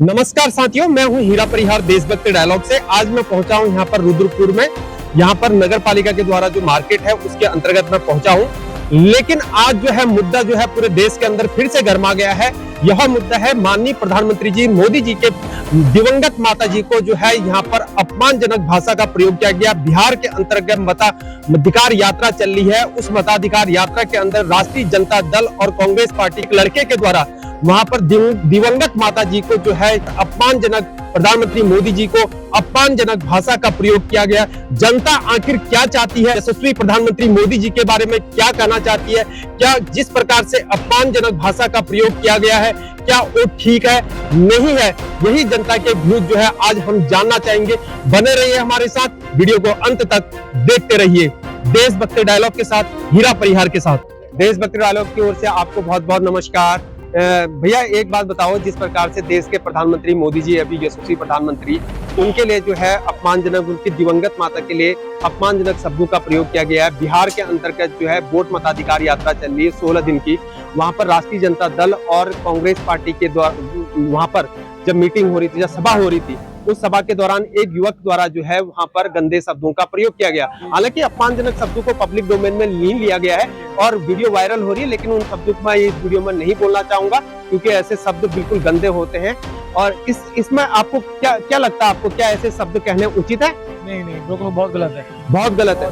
नमस्कार साथियों, मैं हूं हीरा परिहार देशभक्ति डायलॉग से। आज मैं पहुंचा हूं यहां पर रुद्रपुर में। यहां पर नगर पालिका के द्वारा जो मार्केट है उसके अंतर्गत मैं पहुंचा हूं। लेकिन आज जो है मुद्दा जो है पूरे देश के अंदर फिर से गरमा गया है। यह मुद्दा है माननीय प्रधानमंत्री जी मोदी जी के दिवंगत माता जी को जो है यहाँ पर अपमानजनक भाषा का प्रयोग किया गया। बिहार के अंतर्गत मताधिकार यात्रा चल रही है। उस मताधिकार यात्रा के अंदर राष्ट्रीय जनता दल और कांग्रेस पार्टी के लड़के के द्वारा वहां पर दिवंगत माता जी को जो है अपमानजनक, प्रधानमंत्री मोदी जी को अपमानजनक भाषा का प्रयोग किया गया। जनता आखिर क्या चाहती है, यशस्वी प्रधानमंत्री मोदी जी के बारे में क्या कहना चाहती है? क्या जिस प्रकार से अपमानजनक भाषा का प्रयोग किया गया है, क्या वो ठीक है, नहीं है? यही जनता के व्यूज जो है आज हम जानना चाहेंगे। बने रहिए हमारे साथ, वीडियो को अंत तक देखते रहिए। देशभक्ति डायलॉग के साथ, हीरा परिहार के साथ। देशभक्ति डायलॉग की ओर से आपको बहुत बहुत नमस्कार। भैया एक बात बताओ, जिस प्रकार से देश के प्रधानमंत्री मोदी जी, अभी यशस्वी प्रधानमंत्री, उनके लिए जो है अपमानजनक, उनकी दिवंगत माता के लिए अपमानजनक शब्दों का प्रयोग किया गया है। बिहार के अंतर्गत जो है वोट मताधिकार यात्रा चल रही है 16 दिन की। वहां पर राष्ट्रीय जनता दल और कांग्रेस पार्टी के द्वारा वहां पर जब मीटिंग हो रही थी, जब सभा हो रही थी, उस सभा के दौरान एक युवक द्वारा जो है वहां पर गंदे शब्दों का प्रयोग किया गया। हालांकि अपमानजनक शब्दों को पब्लिक डोमेन में लीन लिया गया है और वीडियो वायरल हो रही है, लेकिन उन शब्दों को मैं इस वीडियो में नहीं बोलना चाहूंगा क्योंकि ऐसे शब्द बिल्कुल गंदे होते हैं। और इसमें आपको क्या लगता है, आपको क्या ऐसे शब्द कहने उचित है? नहीं, बिल्कुल बहुत गलत है। बहुत गलत है,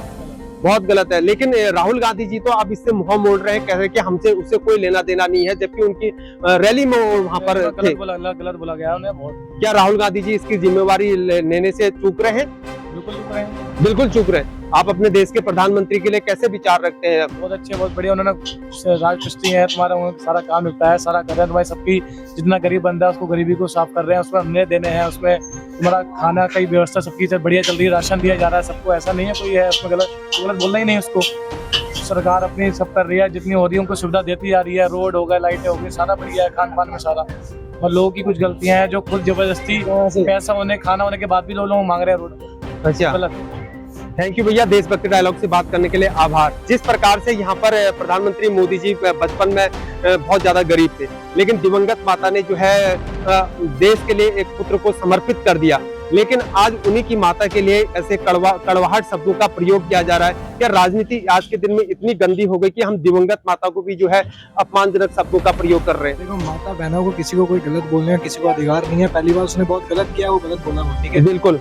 बहुत गलत है। लेकिन राहुल गांधी जी तो अब इससे मुंह मोड़ रहे हैं, कह रहे हैं कि हमसे उससे कोई लेना देना नहीं है, जबकि उनकी रैली में वहां पर थे। गलत बोला गया उन्हें बहुत। क्या राहुल गांधी जी इसकी जिम्मेवारी लेने से चूक रहे हैं? बिल्कुल चुप रहे हैं। बिल्कुल चूक रहे हैं। आप अपने देश के प्रधानमंत्री के लिए कैसे विचार रखते हैं? बहुत अच्छे, बहुत बढ़िया। उन्होंने राजपुष्टि है, तुम्हारा सारा काम निपटा है, सारा कर रहे हैं। तुम्हारी सबकी जितना गरीब बंदा है उसको गरीबी को साफ कर रहे हैं, उसमें हमने देने हैं, उसमें तुम्हारा खाना की व्यवस्था सबकी बढ़िया चल रही है, राशन दिया जा रहा है सबको। ऐसा नहीं है कोई है उसमें गलत बोलना ही नहीं। उसको सरकार अपनी सब कर रही है, जितनी हो रही है उनको सुविधा देती जा रही है। रोड हो गए, लाइटें हो गई, सारा बढ़िया है, खान पान में सारा। और लोगों की कुछ गलतियां हैं जो खुद जबरदस्ती पैसा होने, खाना होने के बाद भी लोग मांग रहे हैं रोड। अच्छा, गलत। थैंक यू भैया, देशभक्ति डायलॉग से बात करने के लिए आभार। जिस प्रकार से यहाँ पर प्रधानमंत्री मोदी जी बचपन में बहुत ज्यादा गरीब थे, लेकिन दिवंगत माता ने जो है देश के लिए एक पुत्र को समर्पित कर दिया, लेकिन आज उन्हीं की माता के लिए ऐसे कड़वाहट शब्दों का प्रयोग किया जा रहा है। क्या राजनीति आज के दिन में इतनी गंदी हो गई कि हम दिवंगत माता को भी जो है अपमानजनक शब्दों का प्रयोग कर रहे हैं? देखो, माता बहनों को किसी को कोई गलत बोलने का किसी को अधिकार नहीं है। पहली बार उसने बहुत गलत किया, वो गलत बोला, ठीक है? बिल्कुल,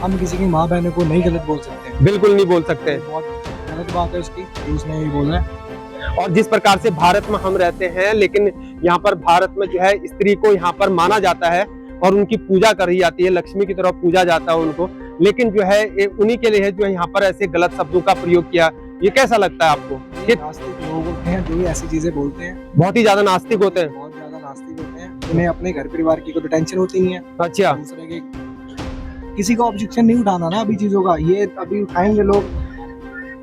हम किसी की माँ बहनों को नहीं गलत बोल सकते। बिल्कुल नहीं बोल सकते। बहुत गलत बात है उसकी, उसने यही बोला है। और जिस प्रकार से भारत में हम रहते हैं, लेकिन यहाँ पर भारत में जो है स्त्री को यहाँ पर माना जाता है और उनकी पूजा करी जाती है, लक्ष्मी की तरह पूजा जाता है उनको, लेकिन जो है उन्हीं के लिए है जो यहाँ पर ऐसे गलत शब्दों का प्रयोग किया। ये कैसा लगता है आपको? ये नास्तिक लोग होते हैं जो भी ऐसी चीजें बोलते हैं, बहुत ही ज्यादा नास्तिक होते हैं। बहुत ज्यादा नास्तिक होते हैं। उन्हें अपने घर परिवार की कोई टेंशन होती नहीं है। अच्छा, दूसरे के किसी को ऑब्जेक्शन नहीं उठाना ना अभी चीजों का, ये अभी उठाएंगे लोग।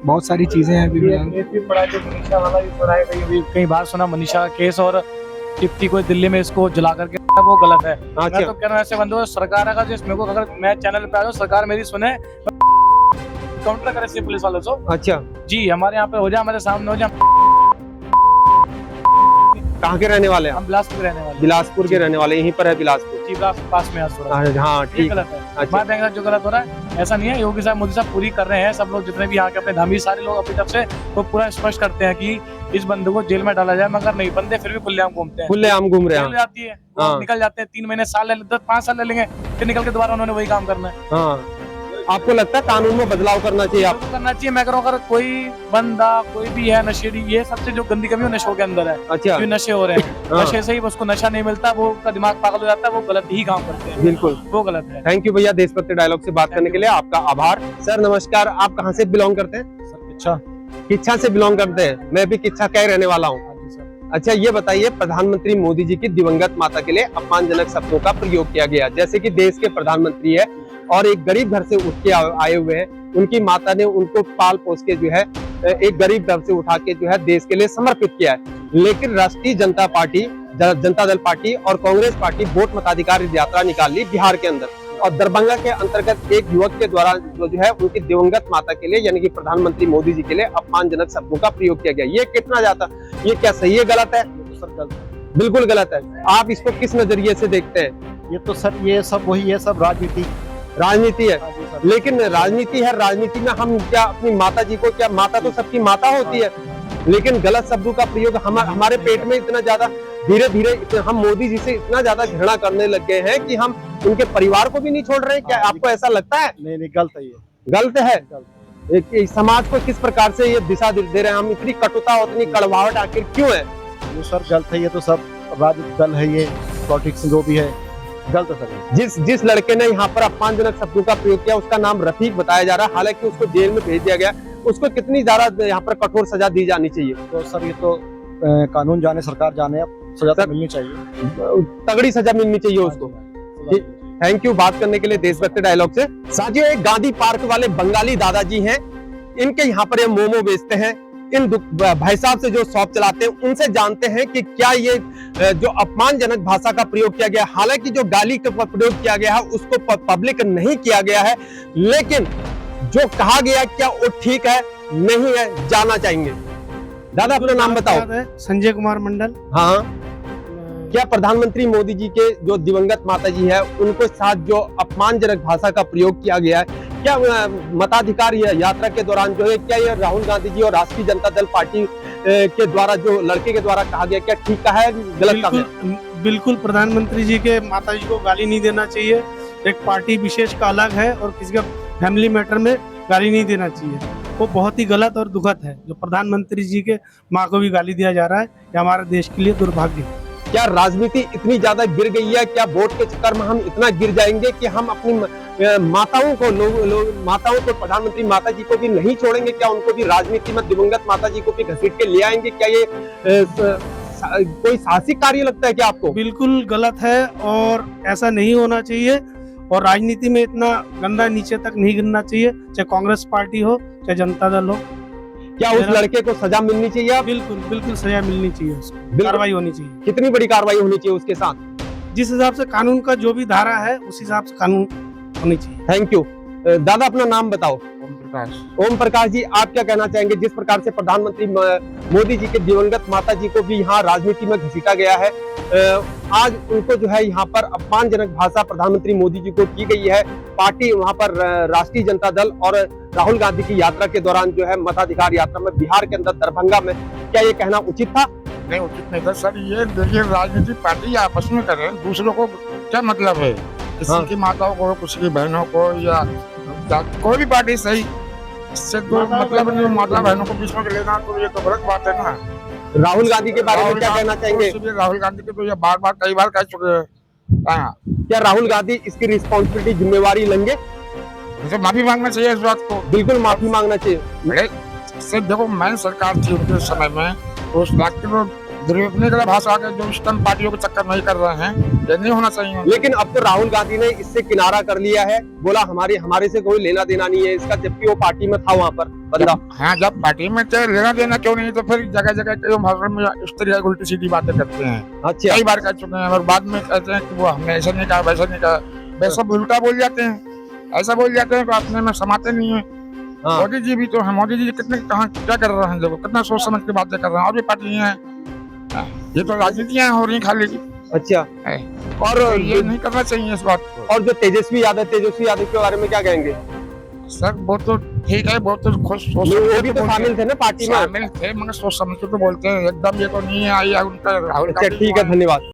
बहुत सारी चीजें हैं अभी कई बार सुना मनीषा का केस और टिप्टी को दिल्ली में इसको जला करके, वो गलत है। अच्छा। मैं तो कह रहा हूँ ऐसे बंदो, सरकार अगर जिस मेरे को, अगर मैं चैनल पे आ जाऊँ, सरकार मेरी सुने, काउंटर करे पुलिस वालों से। अच्छा जी, हमारे यहाँ पे हो जाए, हमारे सामने हो जाए। कहाँ के रहने वाले हैं? हम बिलासपुर के रहने वाले। बिलासपुर के रहने वाले, यहीं पर है बिलासपुर। जी, बिलासपुर पास में है थोड़ा। हाँ ये ठीक। गलत है। अच्छा। बात है जो गलत हो रहा है, ऐसा नहीं है। योगी साहब, मोदी साहब पूरी कर रहे हैं। सब लोग जितने भी यहाँ के अपने धामी, सारे लोग अपनी तरफ से वो पूरा स्पष्ट करते हैं कि इस बंदे को जेल में डाला जाए, मगर नहीं, बंदे फिर भी खुलेआम घूमते हैं। खुलेआम घूम रहे हैं। जाती है, निकल जाते हैं, 3 महीने, साल ले, 5 साल ले लेंगे, फिर निकल के दोबारा उन्होंने वही काम करना है। हाँ, आपको लगता है कानून में बदलाव करना चाहिए? आप करना चाहिए। मैं कह रहा हूँ, अगर कोई बंदा, कोई भी है नशेड़ी, ये सबसे जो गंदी कमी है नशों के अंदर है। अच्छा, जो नशे हो रहे हैं, नशे से ही उसको नशा नहीं मिलता, वो उसका दिमाग पागल हो जाता है, वो गलत ही काम करते हैं। बिल्कुल, वो गलत है। थैंक यू भैया, देशभक्ति डायलॉग से बात करने के लिए आपका आभार। सर नमस्कार, आप कहाँ से बिलोंग करते हैं? अच्छा, किच्छा से बिलोंग करते हैं। मैं भी किच्छा का ही रहने वाला हूँ। अच्छा, ये बताइए, प्रधानमंत्री मोदी जी की दिवंगत माता के लिए अपमानजनक शब्दों का प्रयोग किया गया, जैसे कि देश के प्रधानमंत्री है और एक गरीब घर से उठ के आए हुए हैं, उनकी माता ने उनको पाल पोस के जो है एक गरीब घर से उठा के जो है देश के लिए समर्पित किया है। लेकिन राष्ट्रीय जनता पार्टी, जनता दल पार्टी और कांग्रेस पार्टी वोट मताधिकार यात्रा निकाल ली बिहार के अंदर, और दरभंगा के अंतर्गत एक युवक के द्वारा जो है उनकी दिवंगत माता के लिए, यानी कि प्रधानमंत्री मोदी जी के लिए अपमानजनक शब्दों का प्रयोग किया गया। ये कितना ज्यादा, ये क्या सही है, गलत है? बिल्कुल गलत है। आप इसको किस नजरिए से देखते हैं? ये तो सर ये सब वही है, सब राजनीति। राजनीति है, हाँ जी सर। लेकिन राजनीति है, राजनीति में हम क्या अपनी माता जी को, क्या माता तो सबकी माता होती है, लेकिन गलत शब्दों का प्रयोग हमारे पेट में इतना ज्यादा धीरे धीरे हम मोदी जी से इतना ज्यादा घृणा करने लग गए हैं कि हम उनके परिवार को भी नहीं छोड़ रहे हैं। क्या आपको ऐसा लगता है? नहीं गलत है ये, गलत है। एक समाज को किस प्रकार से ये दिशा दे रहे हैं हम? इतनी कटुता और इतनी कड़वाहट आखिर क्यों है? ये सर गलत है, ये तो सब राजनीतिक दल है, ये पॉलिटिक्स जो भी है गलत है सर। जिस लड़के ने यहाँ पर अपमानजनक शब्दों का प्रयोग किया उसका नाम रफीक बताया जा रहा है, हालांकि उसको जेल में भेज दिया गया। उसको कितनी ज्यादा यहाँ पर कठोर सजा दी जानी चाहिए? तो सर ये तो कानून जाने, सरकार जाने, अब सजा तो मिलनी चाहिए, तगड़ी सजा मिलनी चाहिए उसको। थैंक यू बात करने के लिए देशभक्त डायलॉग से। साथियों, एक गांधी पार्क वाले बंगाली दादाजी हैं, इनके यहाँ पर ये मोमो बेचते हैं। इन भाई साहब से जो शॉप चलाते हैं उनसे जानते हैं कि क्या ये जो अपमानजनक भाषा का प्रयोग किया गया, हालांकि जो गाली का प्रयोग किया गया है उसको पब्लिक नहीं किया गया है, लेकिन जो कहा गया क्या वो ठीक है नहीं है, जानना चाहेंगे। दादा अपना नाम बताओ। संजय कुमार मंडल। हाँ, क्या प्रधानमंत्री मोदी जी के जो दिवंगत माता जी है उनको साथ जो अपमानजनक भाषा का प्रयोग किया गया है, क्या मताधिकार यात्रा के दौरान जो है, क्या ये राहुल गांधी जी और राष्ट्रीय जनता दल पार्टी के द्वारा जो लड़के के द्वारा कहा गया, क्या ठीक कहा है गलत कहा है? बिल्कुल प्रधानमंत्री जी के माता जी को गाली नहीं देना चाहिए। एक पार्टी विशेष का अलग है और किसी का फैमिली मैटर में गाली नहीं देना चाहिए, वो बहुत ही गलत और दुखद है। जो प्रधानमंत्री जी के माँ को भी गाली दिया जा रहा है, ये हमारे देश के लिए दुर्भाग्य है। क्या राजनीति इतनी ज्यादा गिर गई है? क्या वोट के चक्कर में हम इतना गिर जाएंगे कि हम अपनी माताओं को माताओं को, प्रधानमंत्री माता जी को भी नहीं छोड़ेंगे? क्या उनको भी राजनीति में दिवंगत माता जी को भी घसीट के ले आएंगे? क्या ये कोई साहसिक कार्य लगता है क्या आपको? बिल्कुल गलत है और ऐसा नहीं होना चाहिए, और राजनीति में इतना गंदा नीचे तक नहीं गिरना चाहिए, चाहे कांग्रेस पार्टी हो चाहे जनता दल हो। क्या उस लड़के को सजा मिलनी चाहिए? बिल्कुल बिल्कुल सजा मिलनी चाहिए, उसको कार्रवाई होनी चाहिए। कितनी बड़ी कार्रवाई होनी चाहिए उसके साथ? जिस हिसाब से कानून का जो भी धारा है उस हिसाब से कानून होनी चाहिए। Thank you. दादा अपना नाम बताओ। ओम प्रकाश जी, आप क्या कहना चाहेंगे? जिस प्रकार से प्रधानमंत्री मोदी जी के दिवंगत माता जी को भी यहाँ राजनीति में घसीटा गया है, आज उनको जो है यहाँ पर अपमानजनक भाषा प्रधानमंत्री मोदी जी को की गई है। पार्टी वहाँ पर राष्ट्रीय जनता दल और राहुल गांधी की यात्रा के दौरान जो है मताधिकार यात्रा में बिहार के अंदर दरभंगा में, क्या ये कहना उचित था? नहीं, उचित नहीं था सर। ये देखिए, राजनीतिक पार्टी आपस में कर रहे हैं, दूसरों को क्या मतलब है? किसी की माताओं को, किसी की बहनों को, या कोई भी पार्टी सही, इससे तो मतलब नहीं। माता बहनों को बीच में लेना तो ये तो गलत बात है ना। राहुल गांधी के बारे में क्या कहना चाहेंगे? राहुल गांधी के तो ये बार कई बार कह चुके हैं। क्या राहुल गांधी इसकी रिस्पॉन्सिबिलिटी, जिम्मेवारी लेंगे? मुझे माफी मांगना चाहिए इस बात को। बिल्कुल माफी मांगना चाहिए। बड़े से देखो, मैं सरकार थी उनके समय में, तो उस बात को दुरुपयोग का भाषा के जो स्टंप पार्टियों के चक्कर नहीं कर रहे हैं, ये नहीं होना चाहिए। लेकिन अब तो राहुल गांधी ने इससे किनारा कर लिया है, बोला हमारे से कोई लेना देना नहीं है इसका, जबकि वो पार्टी में था वहाँ पर बंदा। हाँ, जब पार्टी में थे, लेना देना क्यों नहीं? तो फिर जगह जगह भाषण में इस तरह की उल्टी सीधी बातें करते हैं। अच्छा, कई बार कह चुके हैं, और बाद में कहते हैं कि वो हमने ऐसा नहीं कहा, वैसा नहीं कहा, वैसा उल्टा बोल जाते हैं, ऐसा बोल जाते हैं, तो अपने में समाते नहीं है। मोदी जी भी तो है, मोदी जी कितने कहाँ क्या कर रहे हैं, देखो कितना सोच समझ के बातें कर रहे हैं। और भी पार्टियां हैं, ये तो राजनीतियां हो रही खाली। अच्छा, और ये नहीं करना चाहिए इस बात को। और जो तेजस्वी यादव के बारे में क्या कहेंगे? सर वो तो ठीक है, वो तो खुश वो भी तो शामिल थे ना पार्टी में? शामिल थे, मगर सोच समझ के तो बोलते हैं, एकदम ये तो नहीं है आई उनका राहुल। अच्छा, ठीक है, धन्यवाद।